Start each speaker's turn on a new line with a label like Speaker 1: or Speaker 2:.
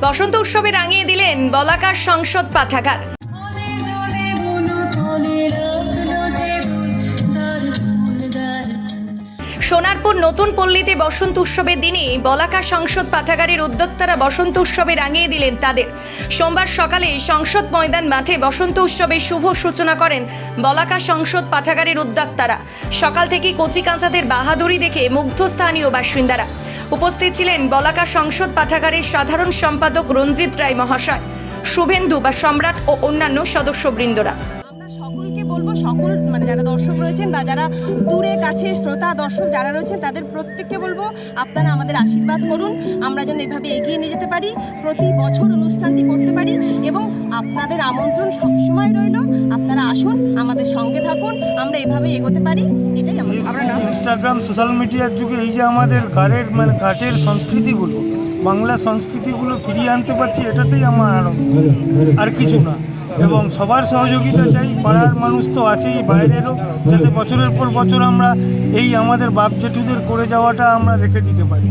Speaker 1: বসন্ত উৎসবে রাঙিয়ে দিলেন বলাকার সংসদ পাঠাগার। সোনারপুর নতুন পল্লীতে বসন্ত উৎসবের দিনে বলাকা সংসদ পাঠাগারের উদ্যোক্তারা বসন্ত উৎসবে রাঙিয়ে দিলেন তাদের। সোমবার সকালে সংসদ ময়দান মাঠে বসন্ত উৎসবের শুভ সূচনা করেন বলাকা সংসদ পাঠাগারের উদ্যোক্তারা। সকাল থেকেই কচি কাঁচাদের বাহাদুরি দেখে মুগ্ধ স্থানীয় বাসিন্দারা। উপস্থিত ছিলেন বলাকা সংসদ পাঠাগারের সাধারণ সম্পাদক রঞ্জিত রায় মহাশয়, শুভেন্দু বা সম্রাট ও অন্যান্য সদস্যবৃন্দরা।
Speaker 2: সকলকে বলবো, সকল যারা দর্শক রয়েছেন বা যারা দূরে কাছে শ্রোতা দর্শক যারা রয়েছেন তাদের প্রত্যেককে বলবো আপনারা আমাদের আশীর্বাদ করুন, আমরা যেন এভাবে এগিয়ে নিয়ে যেতে পারি, প্রতি বছর অনুষ্ঠানটি করতে পারি এবং আপনাদের আমন্ত্রণ সবসময় রইল। আপনারা আসুন, আমাদের সঙ্গে থাকুন, আমরা এভাবে এগোতে পারি, এটাই আমাদের।
Speaker 3: ইনস্টাগ্রাম সোশ্যাল মিডিয়ার যুগে এই যে আমাদের ঘাটের সংস্কৃতিগুলো, বাংলা সংস্কৃতিগুলো ফিরিয়ে আনতে পারছি, এটাতেই আমার আনন্দ, আর কিছু না। এবং সবার সহযোগিতা চাই, পাড়ার মানুষ তো আছেই, বাইরেরও, যাতে বছরের পর বছর আমরা এই আমাদের বাপ জেঠুদের করে যাওয়াটা আমরা রেখে দিতে পারি।